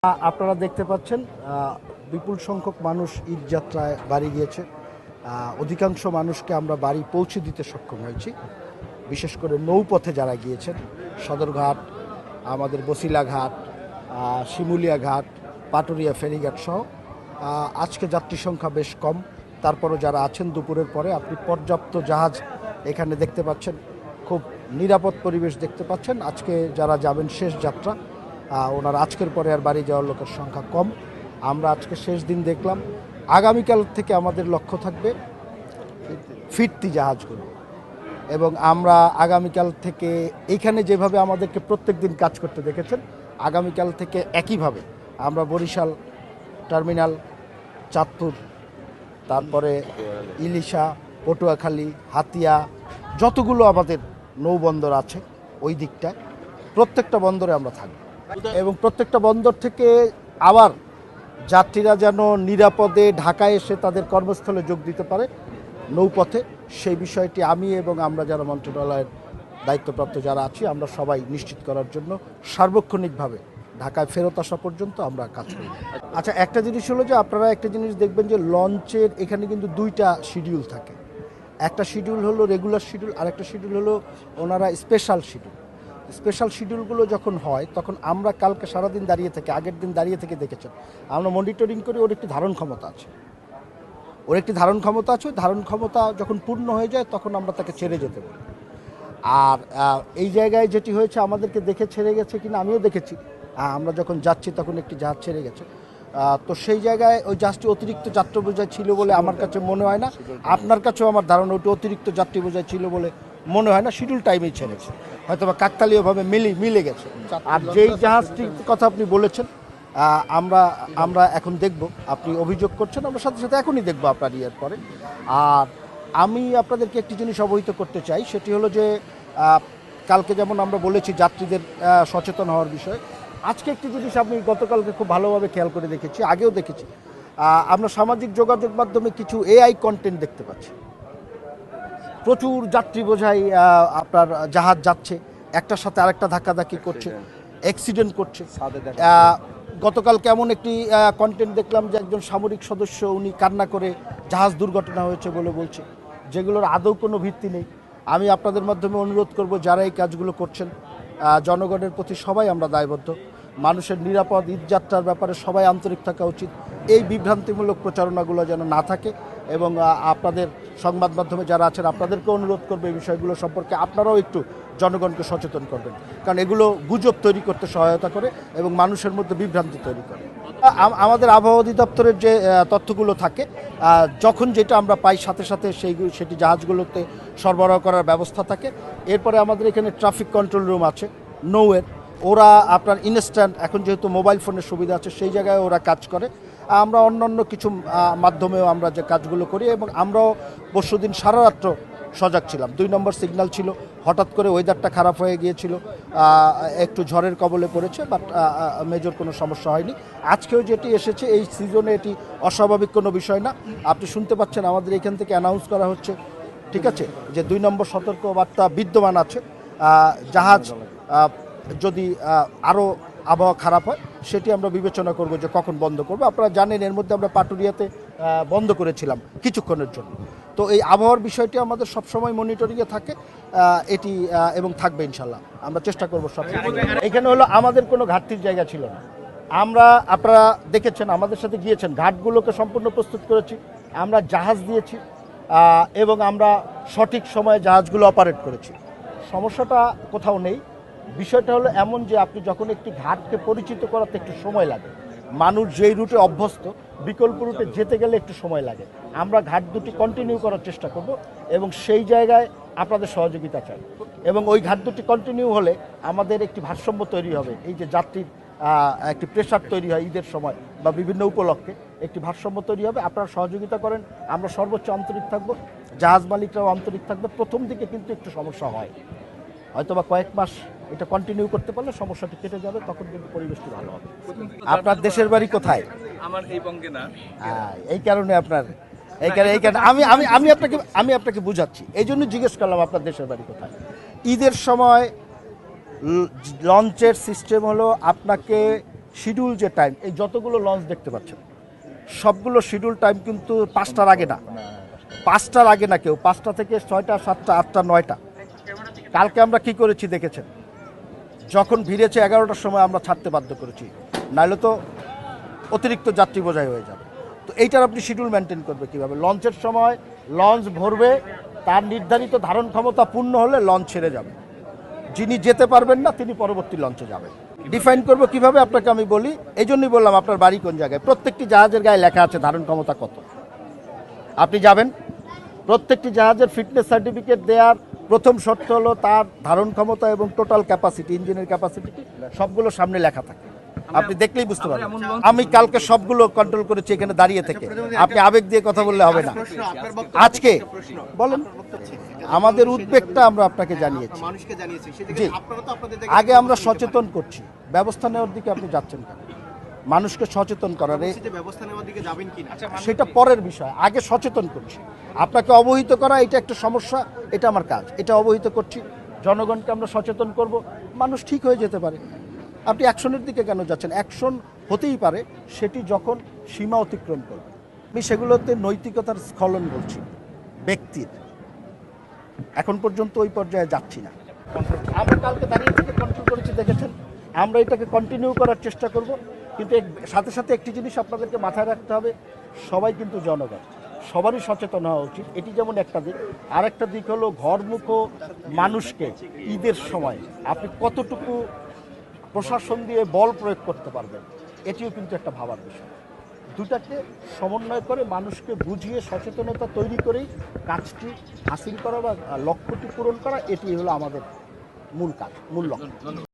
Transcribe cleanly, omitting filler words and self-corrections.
আপনারা দেখতে পাচ্ছেন বিপুল সংখ্যক মানুষ ঈদ যাত্রায় বাড়ি গিয়েছে। অধিকাংশ মানুষকে আমরা বাড়ি পৌঁছে দিতে সক্ষম হয়েছি, বিশেষ করে নৌপথে যারা গিয়েছেন, সদরঘাট, আমাদের বসিলা ঘাট, শিমুলিয়া ঘাট, পাটুরিয়া ফেরিঘাট সহ। আজকে যাত্রী সংখ্যা বেশ কম, তারপরও যারা আছেন দুপুরের পরে আপনি পর্যাপ্ত জাহাজ এখানে দেখতে পাচ্ছেন, খুব নিরাপদ পরিবেশ দেখতে পাচ্ছেন। আজকে যারা যাবেন শেষ যাত্রা, ওনার আজকের পরে আর বাড়ি যাওয়ার লোকের সংখ্যা কম। আমরা আজকে শেষ দিন দেখলাম। আগামীকাল থেকে আমাদের লক্ষ্য থাকবে ফিরতি জাহাজগুলো, এবং আমরা আগামীকাল থেকে এইখানে যেভাবে আমাদেরকে প্রত্যেক দিন কাজ করতে দেখেছেন, আগামীকাল থেকে একইভাবে আমরা বরিশাল টার্মিনাল, চাঁদপুর, তারপরে ইলিশা, পটুয়াখালী, হাতিয়া, যতগুলো আমাদের নৌবন্দর আছে ওই দিকটায় প্রত্যেকটা বন্দরে আমরা থাকব, এবং প্রত্যেকটা বন্দর থেকে আবার যাত্রীরা যেন নিরাপদে ঢাকায় এসে তাদের কর্মস্থলে যোগ দিতে পারে নৌপথে, সেই বিষয়টি আমি এবং আমরা যারা মন্ত্রণালয়ের দায়িত্বপ্রাপ্ত যারা আছি আমরা সবাই নিশ্চিত করার জন্য সার্বক্ষণিকভাবে ঢাকায় ফেরত আসা পর্যন্ত আমরা কাজ করি। আচ্ছা, একটা জিনিস হলো যে আপনারা একটা জিনিস দেখবেন যে লঞ্চের এখানে কিন্তু দুইটা শিডিউল থাকে। একটা শিডিউল হলো রেগুলার শিডিউল, আর একটা শিডিউল হলো ওনারা স্পেশাল শিডিউল। স্পেশাল শিডিউলগুলো যখন হয় তখন আমরা কালকে সারাদিন দাঁড়িয়ে থেকে, আগের দিন দাঁড়িয়ে থেকে দেখেছেন, আমরা মনিটরিং করি। ওর একটি ধারণ ক্ষমতা আছে, ওই ধারণ ক্ষমতা যখন পূর্ণ হয়ে যায় তখন আমরা তাকে ছেড়ে যেতে বলি। আর এই জায়গায় যেটি হয়েছে, আমাদেরকে দেখে ছেড়ে গেছে কিনা আমিও দেখেছি, আমরা যখন যাচ্ছি তখন একটি জাহাজ ছেড়ে গেছে। তো সেই জায়গায় ওই জাহাজটি অতিরিক্ত যাত্রী বোঝাই ছিল বলে আমার কাছে মনে হয় না, আপনার কাছেও আমার ধারণা ওটি অতিরিক্ত যাত্রী বোঝাই ছিল বলে মনে হয় না, শিডিউল টাইমেই ছেড়েছে, হয়তো বা কাকতালীয়ভাবে মিলে গেছে। আর যেই জাহাজটির কথা আপনি বলেছেন, আমরা এখন দেখব, আপনি অভিযোগ করছেন, আমরা সাথে সাথে এখনই দেখব আপনার ইয়ের পরে। আর আমি আপনাদেরকে একটি জিনিস অবহিত করতে চাই, সেটি হলো যে কালকে যেমন আমরা বলেছি যাত্রীদের সচেতন হওয়ার বিষয়ে, আজকে একটি জিনিস আমি গতকালকে খুব ভালোভাবে খেয়াল করে দেখেছি, আগেও দেখেছি, আমরা সামাজিক যোগাযোগ মাধ্যমে কিছু এআই কন্টেন্ট দেখতে পাচ্ছি। প্রচুর যাত্রী বোঝাই আপনার জাহাজ যাচ্ছে, একটার সাথে আরেকটা ধাক্কাধাক্কি করছে, অ্যাক্সিডেন্ট করছে। গতকাল কেমন একটি কন্টেন্ট দেখলাম যে একজন সামরিক সদস্য উনি কান্না করে জাহাজ দুর্ঘটনা হয়েছে বলে বলছে, যেগুলোর আদৌ কোনো ভিত্তি নেই। আমি আপনাদের মাধ্যমে অনুরোধ করব, যারা এই কাজগুলো করছেন, জনগণের প্রতি সবাই আমরা দায়বদ্ধ। মানুষের নিরাপদ ঈদযাত্রার ব্যাপারে সবাই আন্তরিক থাকা উচিত। এই বিভ্রান্তিমূলক প্রচারণাগুলো যেন না থাকে, এবং আপনাদের সংবাদ মাধ্যমে যারা আছেন আপনাদেরকে অনুরোধ করবে এই বিষয়গুলো সম্পর্কে আপনারাও একটু জনগণকে সচেতন করবেন, কারণ এগুলো গুজব তৈরি করতে সহায়তা করে এবং মানুষের মধ্যে বিভ্রান্তি তৈরি করে। আমাদের আবহাওয়া অধিদপ্তরের যে তথ্যগুলো থাকে, যখন যেটা আমরা পাই সাথে সাথে সেটি জাহাজগুলোতে সরবরাহ করার ব্যবস্থা থাকে। এরপরে আমাদের এখানে ট্রাফিক কন্ট্রোল রুম আছে নৌয়ের, ওরা আপনার ইনস্ট্যান্ট, এখন যেহেতু মোবাইল ফোনের সুবিধা আছে সেই জায়গায় ওরা কাজ করে। আমরা অন্যান্য কিছু মাধ্যমেও আমরা যে কাজগুলো করি, এবং আমরাও পরশুদিন সারা রাত্র সজাগ ছিলাম। 2 নম্বর সিগন্যাল ছিল, হঠাৎ করে ওয়েদারটা খারাপ হয়ে গিয়েছিল, একটু ঝড়ের কবলে পড়েছে, বাট মেজর কোনো সমস্যা হয়নি। আজকেও যেটি এসেছে এই সিজনে এটি অস্বাভাবিক কোনো বিষয় না। আপনি শুনতে পাচ্ছেন আমাদের এখান থেকে অ্যানাউন্স করা হচ্ছে, ঠিক আছে, যে 2 নম্বর সতর্কবার্তা বিদ্যমান আছে। জাহাজ যদি আরও আবহাওয়া খারাপ হয় সেটি আমরা বিবেচনা করব যে কখন বন্ধ করব। আপনারা জানেন এর মধ্যে আমরা পাটুরিয়াতে বন্ধ করেছিলাম কিছুক্ষণের জন্য। তো এই আবহাওয়ার বিষয়টি আমাদের সবসময় মনিটরিংয়ে থাকে, এটি এবং থাকবে ইনশাল্লাহ। আমরা চেষ্টা করব সব। এখানে হলো আমাদের কোনো ঘাটতির জায়গা ছিল না। আপনারা দেখেছেন, আমাদের সাথে গিয়েছেন, ঘাটগুলোকে সম্পূর্ণ প্রস্তুত করেছি, আমরা জাহাজ দিয়েছি, এবং আমরা সঠিক সময়ে জাহাজগুলো অপারেট করেছি। সমস্যাটা কোথাও নেই। বিষয়টা হলো এমন যে আপনি যখন একটি ঘাটকে পরিচিত করাতে একটু সময় লাগে, মানুষ যেই রুটে অভ্যস্ত বিকল্প রুটে যেতে গেলে একটু সময় লাগে। আমরা ঘাট দুটি কন্টিনিউ করার চেষ্টা করব, এবং সেই জায়গায় আপনাদের সহযোগিতা চাই, এবং ওই ঘাট দুটি কন্টিনিউ হলে আমাদের একটি ভারসাম্য তৈরি হবে। এই যে যাত্রীর একটি প্রেশার তৈরি হয় ঈদের সময় বা বিভিন্ন উপলক্ষে, একটি ভারসাম্য তৈরি হবে। আপনারা সহযোগিতা করেন, আমরা সর্বোচ্চ আন্তরিক থাকব, জাহাজ মালিকরাও আন্তরিক থাকবে। প্রথম দিকে কিন্তু একটু সমস্যা হয়, হয়তো বা কয়েক মাস এটা কন্টিনিউ করতে পারলে সমস্যাটি কেটে যাবে, তখন কিন্তু পরিবেশটি ভালো হবে। আপনার দেশের বাড়ি কোথায়? আমার এই বঙ্গে না, এই কারণে আপনার আমি আপনাকে বুঝাচ্ছি, এই জন্য জিজ্ঞেস করলাম আপনার দেশের বাড়ি কোথায়। ঈদের সময় লঞ্চের সিস্টেম হলো আপনাকে শিডিউল যে টাইম, এই যতগুলো লঞ্চ দেখতে পাচ্ছেন সবগুলো শিডিউল টাইম কিন্তু 5টার আগে না, 5টার আগে না কেউ, 5টা থেকে 6টা 7টা 8টা 9টা। কালকে আমরা কি করেছি দেখেছেন, যখন ভিড়েছে 11টার সময় আমরা ছাড়তে বাধ্য করেছি, নাহলে তো অতিরিক্ত যাত্রী বোঝাই হয়ে যাবে। তো এইটার আপনি শিডিউল মেনটেন করবে কীভাবে? লঞ্চের সময় লঞ্চ ভরবে, তার নির্ধারিত ধারণ ক্ষমতা পূর্ণ হলে লঞ্চ ছেড়ে যাবে, যিনি যেতে পারবেন না তিনি পরবর্তী লঞ্চে যাবেন। ডিফাইন করবো কিভাবে আপনাকে আমি বলি, এই জন্যই বললাম আপনার বাড়ি কোন জায়গায়। প্রত্যেকটি জাহাজের গায়ে লেখা আছে ধারণ ক্ষমতা কত। আপনি যাবেন, প্রত্যেকটি জাহাজের ফিটনেস সার্টিফিকেট দেওয়ার প্রথম শর্ত হলো তার ধারণ ক্ষমতা এবং টোটাল ক্যাপাসিটি, ইঞ্জিনের ক্যাপাসিটি সবগুলো সামনে লেখা থাকে, আপনি দেখলেই বুঝতে পারবেন। আমি কালকে সবগুলো কন্ট্রোল করেছি এখানে দাঁড়িয়ে থেকে, আপনি আবেগ দিয়ে কথা বললে হবে না। আজকে বলেন, আমাদের উদ্বেগটা আমরা আপনাকে জানিয়েছি। জি, আগে আমরা সচেতন করছি, ব্যবস্থা নেওয়ার দিকে আপনি যাচ্ছেন কেন? মানুষকে সচেতন করার সেটা পরের বিষয়, আগে সচেতন করছি, আপনাকে অবহিত করা এটা একটা সমস্যা, এটা আমার কাজ, এটা অবহিত করছি, জনগণকে আমরা সচেতন করব, মানুষ ঠিক হয়ে যেতে পারে। আপনি অ্যাকশনের দিকে কেন যাচ্ছেন? অ্যাকশন হতেই পারে সেটি যখন সীমা অতিক্রম করবে। আমি সেগুলোতে নৈতিকতার স্খলন বলছি, ব্যক্তির, এখন পর্যন্ত ওই পর্যায়ে যাচ্ছি না। আমরা কালকে দাঁড়িয়ে থেকে কন্ট্রোল করেছি দেখেছেন, আমরা এটাকে কন্টিনিউ করার চেষ্টা করব। কিন্তু সাথে সাথে একটি জিনিস আপনাদেরকে মাথায় রাখতে হবে, সবাই কিন্তু জনগণ, সবারই সচেতন হওয়া উচিত। এটি যেমন একটা দিক, আর একটা দিক হলো ঘরমুখ মানুষকে ঈদের সময় আপনি কতটুকু প্রশাসন দিয়ে বল প্রয়োগ করতে পারবেন, এটিও কিন্তু একটা ভাবার বিষয়। দুটাকে সমন্বয় করে মানুষকে বুঝিয়ে সচেতনতা তৈরি করেই কাজটি হাসিল করা বা লক্ষ্যটি পূরণ করা, এটি হলো আমাদের মূল কাজ, মূল লক্ষ্য।